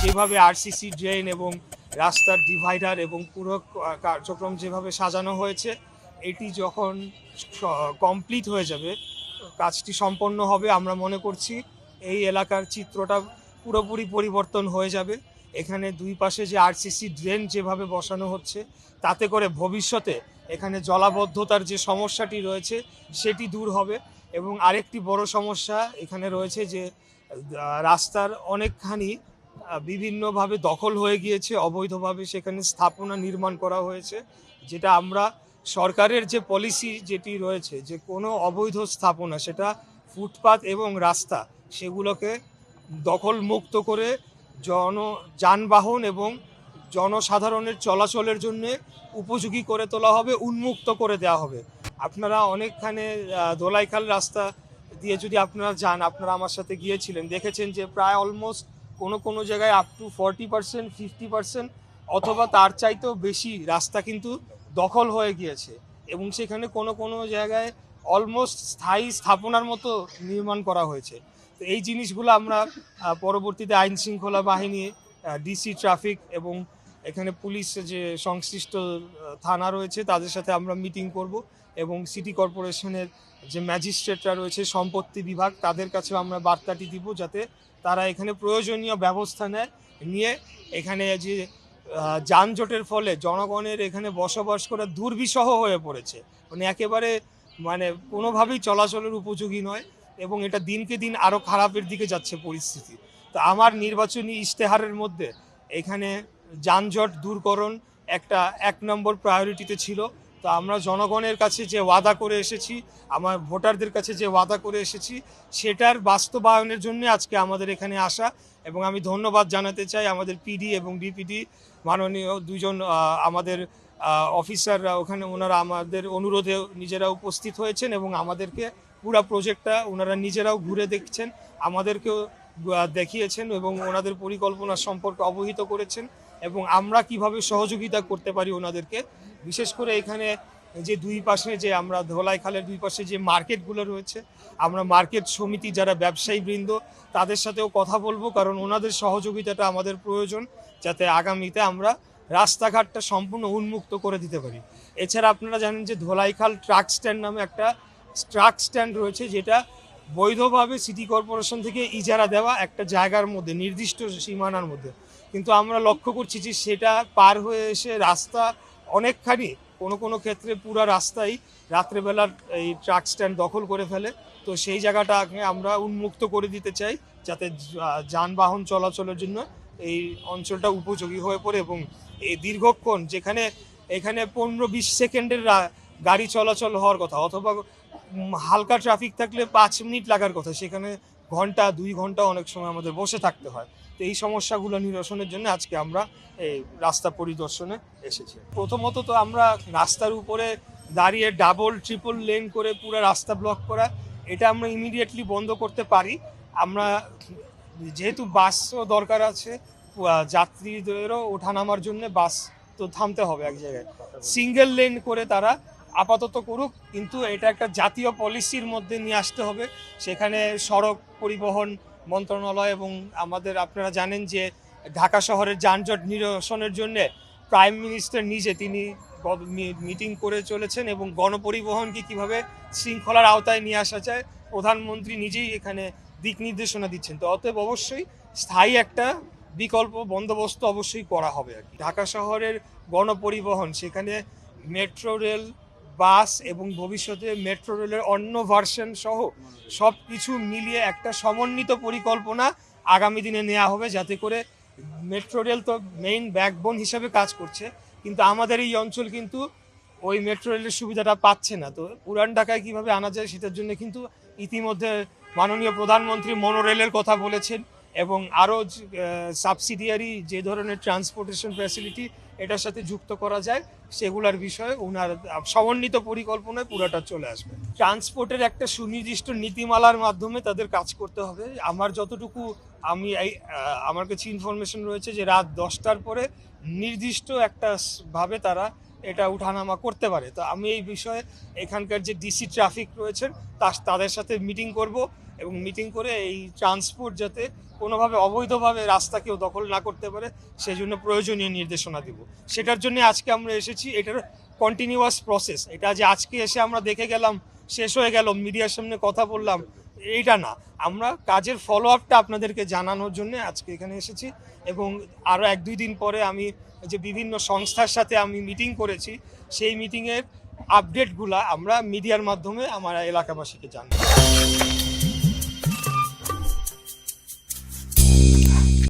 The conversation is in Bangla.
যেভাবে আরসিসি ড্রেন এবং রাস্তার ডিভাইডার এবং পুরো কার্যক্রম যেভাবে সাজানো হয়েছে, এটি যখন কমপ্লিট হয়ে যাবে, কাজটি সম্পন্ন হবে, আমরা মনে করছি এই এলাকার চিত্রটা পুরোপুরি পরিবর্তন হয়ে যাবে। এখানে দুই পাশে যে আরসিসি ড্রেন যেভাবে বসানো হচ্ছে, তাতে করে ভবিষ্যতে এখানে জলাবদ্ধতার যে সমস্যাটি রয়েছে সেটি দূর হবে। এবং আরেকটি বড় সমস্যা এখানে রয়েছে যে রাস্তার অনেকখানি বিভিন্নভাবে দখল হয়ে গিয়েছে, অবৈধভাবে সেখানে স্থাপনা নির্মাণ করা হয়েছে, যেটা আমরা সরকারের যে পলিসি যেটি রয়েছে যে কোনো অবৈধ স্থাপনা, সেটা ফুটপাত এবং রাস্তা, সেগুলোকে দখল মুক্ত করে যানবাহন এবং জনসাধারণের চলাচলের জন্য উপযোগী করে তোলা হবে, উন্মুক্ত করে দেওয়া হবে। আপনারা অনেকখানে ধোলাইখাল রাস্তা দিয়ে যদি আপনারা যান, আপনারা আমার সাথে গিয়েছিলেন, দেখেছেন যে প্রায় অলমোস্ট কোনো জায়গায় আপ টু 40%, 50% অথবা তার চাইতেও বেশি রাস্তা কিন্তু দখল হয়ে গিয়েছে, এবং সেখানে কোনো জায়গায় অলমোস্ট স্থায়ী স্থাপনার মতো নির্মাণ করা হয়েছে। তো এই জিনিসগুলো আমরা পরবর্তীতে আইন শৃঙ্খলা বাহিনী, ডিসি ট্রাফিক এবং এখানে পুলিশ যে সংশ্লিষ্ট থানা রয়েছে তাদের সাথে আমরা মিটিং করব, এবং সিটি কর্পোরেশনের যে ম্যাজিস্ট্রেটরা রয়েছে, সম্পত্তি বিভাগ, তাদের কাছেও আমরা বার্তাটি দিব যাতে তারা এখানে প্রয়োজনীয় ব্যবস্থা নিয়ে এখানে যে যানজটের ফলে জনগণের এখানে বসবাস করা দুর্বিষহ হয়ে পড়েছে, একেবারে কোনোভাবেই চলাচলের উপযোগী নয়, এবং এটা দিনকে দিন আরও খারাপের দিকে যাচ্ছে পরিস্থিতি। তো আমার নির্বাচনী ইশতেহারের মধ্যে এখানে যানজট দূরকরণ একটা 1 নম্বর প্রায়োরিটিতে ছিল। তো আমরা জনগণের কাছে যে ওয়াদা করে এসেছি, আমার ভোটারদের কাছে যে ওয়াদা করে এসেছি, সেটার বাস্তবায়নের জন্য আজকে আমাদের এখানে আসা। এবং আমি ধন্যবাদ জানাতে চাই আমাদের পিডি এবং ডিপিডি মাননীয় দুইজন আমাদের অফিসাররা, ওখানে ওনারা আমাদের অনুরোধে নিজেরা উপস্থিত হয়েছেন এবং আমাদেরকে পুরো প্রজেক্টটা ওনারা নিজেরাও ঘুরে দেখছেন, আমাদেরকেও দেখিয়েছেন এবং ওনাদের পরিকল্পনা সম্পর্কে অবহিত করেছেন, এবং আমরা কিভাবে সহযোগিতা করতে পারি ওনাদেরকে। বিশেষ করে এখানে যে দুই পাশে যে আমরা ধোলাইখালের দুই পাশে যে মার্কেটগুলো রয়েছে, আমরা মার্কেট সমিতি যারা ব্যবসায়ী বৃন্দ তাদের সাথেও কথা বলবো, কারণ ওনাদের সহযোগিতাটা আমাদের প্রয়োজন, যাতে আগামীতে আমরা রাস্তাঘাটটা সম্পূর্ণ উন্মুক্ত করে দিতে পারি। এছাড়া আপনারা জানেন যে ধোলাইখাল ট্রাক স্ট্যান্ড নামে একটা ট্রাক স্ট্যান্ড রয়েছে, যেটা বৈধভাবে সিটি কর্পোরেশন থেকে ইজারা দেওয়া একটা জায়গার মধ্যে, নির্দিষ্ট সীমানার মধ্যে, কিন্তু আমরা লক্ষ্য করছি যে সেটা পার হয়ে এসে রাস্তা অনেকখানি কোনো ক্ষেত্রে পুরো রাস্তাই রাত্রেবেলার এই ট্রাক স্ট্যান্ড দখল করে ফেলে। তো সেই জায়গাটাকে আমরা উন্মুক্ত করে দিতে চাই, যাতে যানবাহন চলাচলের জন্য এই অঞ্চলটা উপযোগী হয়ে পড়ে, এবং এই দীর্ঘক্ষণ যেখানে এখানে 15-20 সেকেন্ডের গাড়ি চলাচল হওয়ার কথা, অথবা হালকা ট্রাফিক থাকলে 5 মিনিট লাগার কথা, সেখানে ঘন্টা 2 ঘন্টা অনেক সময় আমাদের বসে থাকতে হয়। তো এই সমস্যাগুলো নিরসনের জন্য আজকে আমরা এই রাস্তা পরিদর্শনে এসেছি। প্রথমত তো আমরা রাস্তার উপরে দাঁড়িয়ে ডাবল ট্রিপল লেন করে পুরো রাস্তা ব্লক করা, এটা আমরা ইমিডিয়েটলি বন্ধ করতে পারি। আমরা যেহেতু বাসও দরকার আছে, যাত্রীদেরও ওঠানামার জন্য বাস তো থামতে হবে এক জায়গায়, সিঙ্গেল লেন করে তারা আপাতত করুক, কিন্তু এটা একটা জাতীয় পলিসির মধ্যে নিয়ে আসতে হবে। সেখানে সড়ক পরিবহন মন্ত্রণালয় এবং আমাদের, আপনারা জানেন যে ঢাকা শহরের যানজট নিরসনের জন্য প্রাইম মিনিস্টার নিজে তিনি মিটিং করে চলেছেন, এবং গণপরিবহনকে কিভাবে শৃঙ্খলার আওতায় নিয়ে আসা যায় প্রধানমন্ত্রী নিজেই এখানে দিক নির্দেশনা দিচ্ছেন। তো অতএব অবশ্যই স্থায়ী একটা বিকল্প বন্দোবস্ত অবশ্যই করা হবে আর কি। ঢাকা শহরের গণপরিবহন, সেখানে মেট্রো রেল, বাস এবং ভবিষ্যতে মেট্রো রেলের অন্য ভার্সন সহ সব কিছু মিলিয়ে একটা সমন্বিত পরিকল্পনা আগামী দিনে নেওয়া হবে, যাতে করে মেট্রো রেল তো মেইন ব্যাকবোন হিসাবে কাজ করছে, কিন্তু আমাদের এই অঞ্চল কিন্তু ওই মেট্রো রেলের সুবিধাটা পাচ্ছে না। তো পুরান ঢাকায় কীভাবে আনা যায় সেটার জন্য কিন্তু ইতিমধ্যে মাননীয় প্রধানমন্ত্রী মনোরেলের কথা বলেছেন, এবং আরও সাবসিডিয়ারি যে ধরনের ট্রান্সপোর্টেশন ফ্যাসিলিটি এটার সাথে যুক্ত করা যায় সেগুলোর বিষয়ে ওনার সমন্বিত পরিকল্পনায় পুরোটা চলে আসবে। ট্রান্সপোর্টের একটা সুনির্দিষ্ট নীতিমালার মাধ্যমে তাদের কাজ করতে হবে। আমার যতটুকু আমার কাছে ইনফরমেশন রয়েছে যে রাত 10টার পরে নির্দিষ্ট একটা ভাবে তারা এটা উঠানামা করতে পারে। তো আমি এই বিষয়ে এখানকার যে ডিসি ট্রাফিক রয়েছেন তাদের সাথে মিটিং করব, এবং মিটিং করে এই ট্রান্সপোর্ট যাতে কোনোভাবে অবৈধভাবে রাস্তা কেউ দখল না করতে পারে, সেই জন্য প্রয়োজনীয় নির্দেশনা দিব। সেটার জন্য আজকে আমরা এসেছি। এটার কন্টিনিউয়াস প্রসেস, এটা যে আজকে এসে আমরা দেখে গেলাম শেষ হয়ে গেল মিডিয়ার সামনে কথা বললাম, এইটা না। আমরা কাজের ফলো আপটা আপনাদেরকে জানানোর জন্য আজকে এখানে এসেছি। এবং আরও 1-2 দিন পরে আমি যে বিভিন্ন সংস্থার সাথে আমি মিটিং করেছি, সেই মিটিংয়ের আপডেটগুলা আমরা মিডিয়ার মাধ্যমে আমার এলাকাবাসীকে জানাবো।